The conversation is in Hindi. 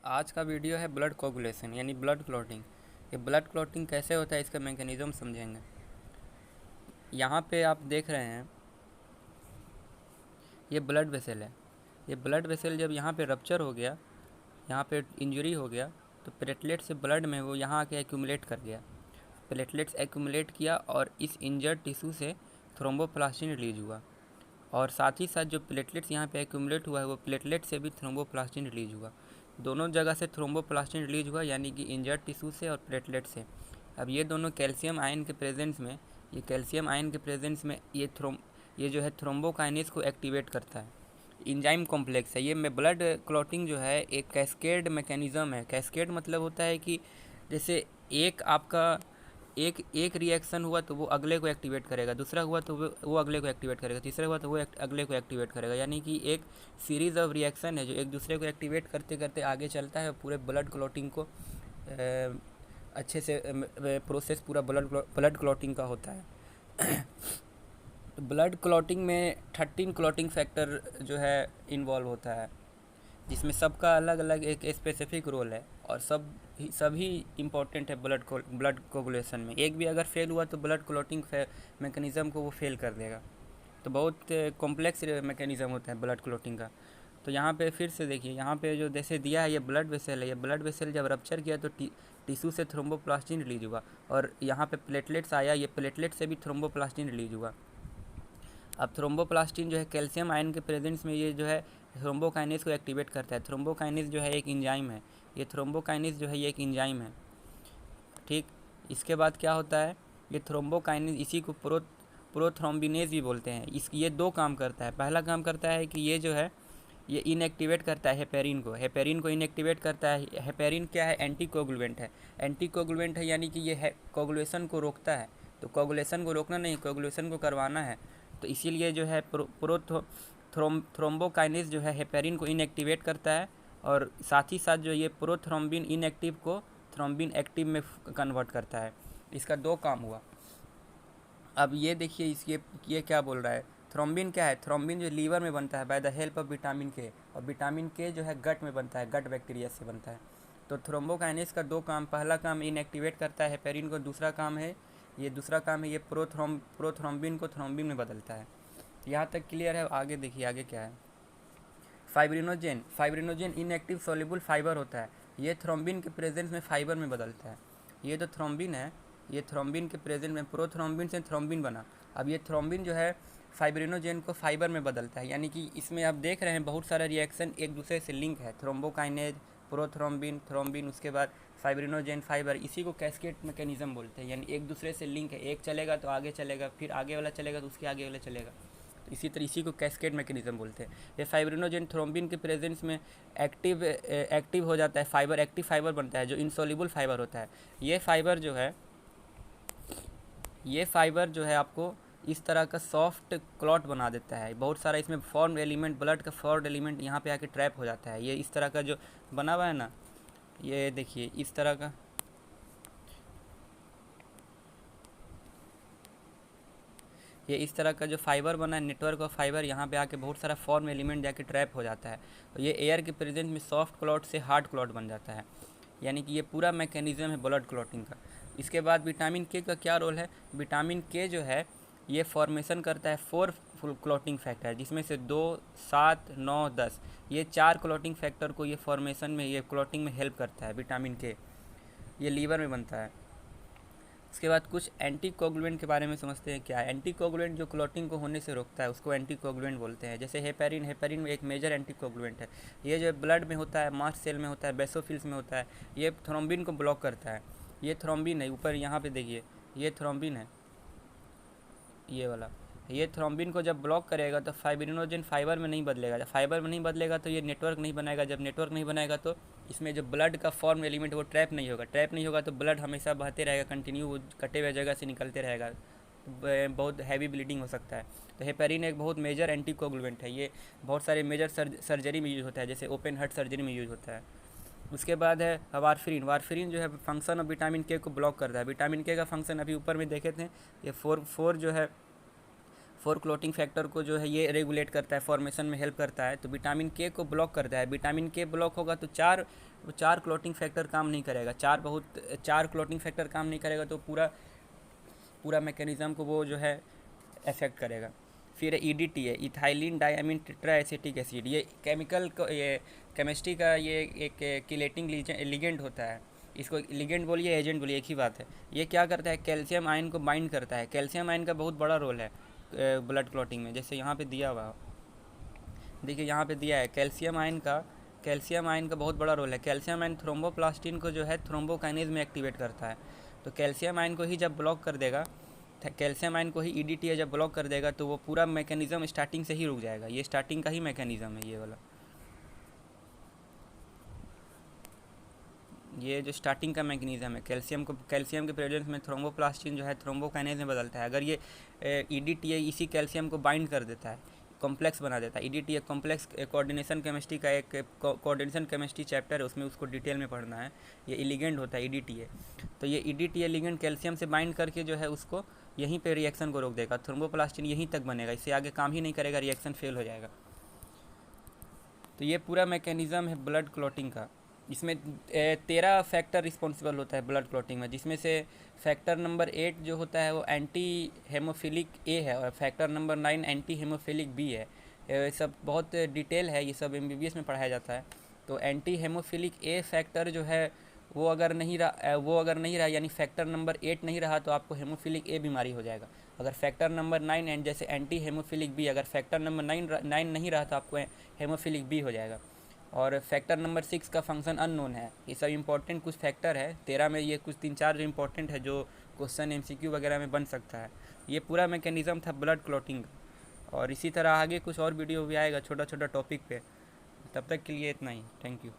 आज का वीडियो है ब्लड कोगुलेशन यानी ब्लड क्लॉटिंग। ये ब्लड क्लॉटिंग कैसे होता है इसका मैकेनिज़्म समझेंगे। यहाँ पे आप देख रहे हैं ये ब्लड वेसल है। ये ब्लड वेसल जब यहाँ पे रप्चर हो गया, यहाँ पे इंजरी हो गया, तो प्लेटलेट से ब्लड में वो यहाँ आके एक्यूमुलेट कर गया। प्लेटलेट्स एक्यूमुलेट किया और इस इंजर्ड टिश्यू से थ्रोम्बोप्लास्टिन रिलीज हुआ, और साथ ही साथ जो प्लेटलेट्स यहाँ पे एक्यूमुलेट हुआ है वो प्लेटलेट से भी थ्रोम्बोप्लास्टिन रिलीज हुआ। दोनों जगह से थ्रोम्बोप्लास्टिन रिलीज हुआ, यानी कि इंजर्ड टिश्यू से और प्लेटलेट से। अब ये दोनों कैल्शियम आयन के प्रेजेंस में ये जो है थ्रोम्बोकाइनेज को एक्टिवेट करता है। इंजाइम कॉम्प्लेक्स है ये। में ब्लड क्लॉटिंग जो है एक कैस्केड मैकेनिज़्म है। कैस्केड मतलब होता है कि जैसे एक आपका एक एक रिएक्शन हुआ तो वो अगले को एक्टिवेट करेगा, दूसरा हुआ तो वो अगले को एक्टिवेट करेगा, तीसरा हुआ तो वो अगले को एक्टिवेट करेगा। यानी कि एक सीरीज़ ऑफ रिएक्शन है जो एक दूसरे को एक्टिवेट करते करते आगे चलता है। पूरे ब्लड क्लॉटिंग को अच्छे से प्रोसेस पूरा ब्लड क्लॉटिंग का होता है। ब्लड क्लॉटिंग में 13 क्लॉटिंग फैक्टर जो है इन्वॉल्व होता है, जिसमें सबका अलग अलग एक स्पेसिफिक रोल है, और सभी इम्पोर्टेंट है ब्लड कोगुलेशन में। एक भी अगर फेल हुआ तो ब्लड क्लॉटिंग मैकेनिज़्म को वो फेल कर देगा। तो बहुत कॉम्प्लेक्स मैकेनिज़्म होता है ब्लड क्लॉटिंग का। तो यहाँ पे फिर से देखिए, यहाँ पे जो जैसे दिया है ये ब्लड वेसल है। ये ब्लड वेसल जब रप्चर किया तो टिश्यू से थ्रोम्बोप्लास्टिन रिलीज हुआ, और यहाँ पे प्लेटलेट्स आया, ये प्लेटलेट से भी थ्रोम्बोप्लास्टिन रिलीज हुआ। अब थ्रोम्बोप्लास्टिन जो है कैल्शियम आयन के प्रेजेंस में ये जो है थ्रोम्बोकाइनेज को एक्टिवेट करता है। थ्रोम्बोकाइनेज जो है एक इंजाइम है। ये थ्रोम्बोकाइनेज जो है ये एक इंजाइम है, ठीक। इसके बाद क्या होता है, ये थ्रोम्बोकाइनेज, इसी को प्रोथ्रोम्बिनेज भी बोलते हैं। ये दो काम करता है। पहला काम करता है कि ये जो है ये इनएक्टिवेट करता है हेपेरिन को इनएक्टिवेट करता है। हेपेरिन क्या है, एंटी कोगुलेंट है। एंटी कोगुलेंट है यानी कि ये कोगुलेशन को रोकता है। तो कोगुलेशन को रोकना नहीं, कोगुलेशन को करवाना है। तो इसीलिए जो है थ्रोम्बोकाइनेज जो है हेपेरिन को इनएक्टिवेट करता है, और साथ ही साथ जो ये प्रोथ्रोम्बिन इनएक्टिव को थ्रोम्बिन एक्टिव में कन्वर्ट करता है। इसका दो काम हुआ। अब ये देखिए ये क्या बोल रहा है। थ्रोम्बिन क्या है, थ्रोम्बिन जो लीवर में बनता है by the help of vitamin के, और विटामिन के जो है गट में बनता है, गट बैक्टीरिया से बनता है। तो थ्रोम्बोकाइनेज का दो काम, पहला काम इनएक्टिवेट करता है हेपेरिन को, दूसरा काम है ये प्रोथ्रोम्बिन को थ्रोम्बिन में बदलता है। यहाँ तक क्लियर है। आगे देखिए आगे क्या है। फाइब्रिनोजेन इनएक्टिव सोल्यूबल फाइबर होता है। ये थ्रोम्बिन के प्रेजेंस में फाइबर में बदलता है। ये जो थ्रोम्बिन है, ये थ्रोम्बिन के प्रेजेंस में प्रोथ्रोम्बिन से थ्रोम्बिन बना। अब ये थ्रोम्बिन जो है फाइब्रिनोजेन को फाइबर में बदलता है। यानी कि इसमें आप देख रहे हैं बहुत सारा रिएक्शन एक दूसरे से लिंक है। थ्रोम्बोकाइनेज, प्रोथ्रोम्बिन, थ्रोम्बिन, उसके बाद फाइब्रिनोजेन, फाइबर, इसी को कैस्केड मैकेनिज्म बोलते हैं। यानी एक दूसरे से लिंक है, एक चलेगा तो आगे चलेगा, फिर आगे वाला चलेगा तो उसके आगे वाला चलेगा। तो इसी को कैस्केड मैकेनिज्म बोलते हैं। ये फाइब्रिनोजेन थ्रोम्बिन के प्रेजेंस में एक्टिव हो जाता है, एक्टिव फाइबर बनता है जो इनसोल्यूबल फाइबर होता है। ये फाइबर जो है आपको इस तरह का सॉफ्ट क्लॉट बना देता है। बहुत सारा इसमें फॉर्म एलिमेंट, ब्लड का फॉर्म एलिमेंट यहाँ पे आके ट्रैप हो जाता है। ये इस तरह का जो बना हुआ है ना, ये देखिए इस तरह का, ये इस तरह का जो फाइबर बना है, नेटवर्क ऑफ फाइबर, यहाँ पे आके बहुत सारा फॉर्म एलिमेंट जाके ट्रैप हो जाता है। और ये एयर के प्रेजेंस में सॉफ्ट क्लॉट से हार्ड क्लॉट बन जाता है। यानी कि ये पूरा मैकेनिज्म है ब्लड क्लॉटिंग का। इसके बाद विटामिन के का क्या रोल है। विटामिन के जो है ये फॉर्मेशन करता है 4 फुल क्लॉटिंग फैक्टर, जिसमें से 2, 7, 9, 10, ये 4 क्लॉटिंग फैक्टर को ये फॉर्मेशन में, ये क्लॉटिंग में हेल्प करता है विटामिन के। ये लीवर में बनता है। उसके बाद कुछ एंटी कोगुलेंट के बारे में समझते हैं। क्या है एंटी कोगुलेंट, जो क्लॉटिंग को होने से रोकता है उसको एंटी कोगुलेंट बोलते हैं। जैसे हेपेरिन में एक मेजर एंटी कोगुलेंट है। ये जो ब्लड में होता है, मास्ट सेल में होता है, बेसोफिल्स में होता है। ये थ्रोम्बिन को ब्लॉक करता है। ये थ्रोम्बिन है, ऊपर यहाँ पे देखिए ये थ्रोम्बिन है, ये वाला। ये थ्रोम्बिन को जब ब्लॉक करेगा तो फाइब्रिनोजेन फाइबर में नहीं बदलेगा। जब फाइबर में नहीं बदलेगा तो ये नेटवर्क नहीं बनाएगा। जब नेटवर्क नहीं बनाएगा तो इसमें जो ब्लड का फॉर्म एलिमेंट वो ट्रैप नहीं होगा तो ब्लड हमेशा बहते रहेगा, कंटिन्यू, वो कटे हुए जगह से निकलते रहेगा। बहुत हैवी ब्लीडिंग हो सकता है। तो हेपेरिन एक बहुत मेजर एंटीकोगुलेंट है। ये बहुत सारे मेजर सर्जरी में यूज होता है, जैसे ओपन हार्ट सर्जरी में यूज होता है। उसके बाद है वारफिरिन जो है फंक्शन ऑफ विटामिन के को ब्लॉक करता है। विटामिन के का फंक्शन अभी ऊपर में देखे थे, ये फोर जो है फोर क्लॉटिंग फैक्टर को जो है ये रेगुलेट करता है, फॉर्मेशन में हेल्प करता है। तो विटामिन के को ब्लॉक करता है। विटामिन के ब्लॉक होगा तो चार क्लॉटिंग फैक्टर काम नहीं करेगा। चार क्लॉटिंग फैक्टर काम नहीं करेगा तो पूरा मैकेनिज़्म को वो जो है अफेक्ट करेगा। फिर EDT है, ethylene diamine tetra acetic acid. ये केमिस्ट्री का ये एक किलेटिंग लिगेंड होता है। इसको लिगेंड बोलिए एजेंट बोलिए, एक ही बात है। ये क्या करता है, कैल्शियम आयन को बाइंड करता है। कैल्शियम आयन का बहुत बड़ा रोल है ब्लड क्लॉटिंग में। जैसे यहाँ पे दिया हुआ, देखिए यहाँ पे दिया है कैल्शियम आयन का बहुत बड़ा रोल है। कैल्शियम आयन थ्रोम्बोप्लास्टिन को जो है थ्रोम्बोकाइनेज में एक्टिवेट करता है। तो कैल्शियम आयन को ही जब ब्लॉक कर देगा, कैल्शियम आयन को ही EDTA जब ब्लॉक कर देगा तो वो पूरा मैकेनिज़्म स्टार्टिंग से ही रुक जाएगा। ये स्टार्टिंग का ही मैकेनिज़्म है ये वाला। ये जो स्टार्टिंग का मैकेनिज़्म है, कैल्शियम के प्रेजेंस में थ्रोम्बोप्लास्टिन जो है थ्रोम्बोकाइनेज में बदलता है। अगर ये EDTA इसी कैल्शियम को बाइंड कर देता है, कॉम्प्लेक्स बना देता है। EDTA कॉम्प्लेक्स कोऑर्डिनेशन केमिस्ट्री का एक कोऑर्डिनेशन केमिस्ट्री चैप्टर है, उसमें उसको डिटेल में पढ़ना है। ये लिगेंड होता है EDTA। तो ये EDTA लिगेंड कैल्शियम से बाइंड करके जो है उसको यहीं पे रिएक्शन को रोक देगा। थ्रोम्बोप्लास्टिन यहीं तक बनेगा, इससे आगे काम ही नहीं करेगा, रिएक्शन फेल हो जाएगा। तो ये पूरा मैकेनिज़्म है ब्लड क्लॉटिंग का। इसमें 13 फैक्टर रिस्पॉन्सिबल होता है ब्लड क्लॉटिंग में, जिसमें से फैक्टर नंबर 8 जो होता है वो एंटी हेमोफिलिक ए है और factor number 9 anti haemophilic B है। ये सब बहुत डिटेल है, ये सब MBBS में पढ़ाया जाता है। तो एंटी हेमोफिलिक ए फैक्टर जो है वो अगर नहीं रहा यानी फैक्टर नंबर 8 नहीं रहा तो आपको हेमोफिलिक ए बीमारी हो जाएगा। अगर फैक्टर नंबर 9 एंड जैसे एंटी हेमोफिलिक बी, अगर फैक्टर नंबर 9 नहीं रहा तो आपको हेमोफिलिक बी हो जाएगा। और फैक्टर नंबर 6 का फंक्शन अननोन है। ये सब इंपॉर्टेंट कुछ फैक्टर है 13 में, ये कुछ 3-4 जो इंपॉर्टेंट है जो क्वेश्चन MCQ वगैरह में बन सकता है। ये पूरा मैकेनिज़्म था ब्लड क्लॉटिंग का। और इसी तरह आगे कुछ और वीडियो भी आएगा छोटा छोटा टॉपिक पे। तब तक के लिए इतना ही, थैंक यू।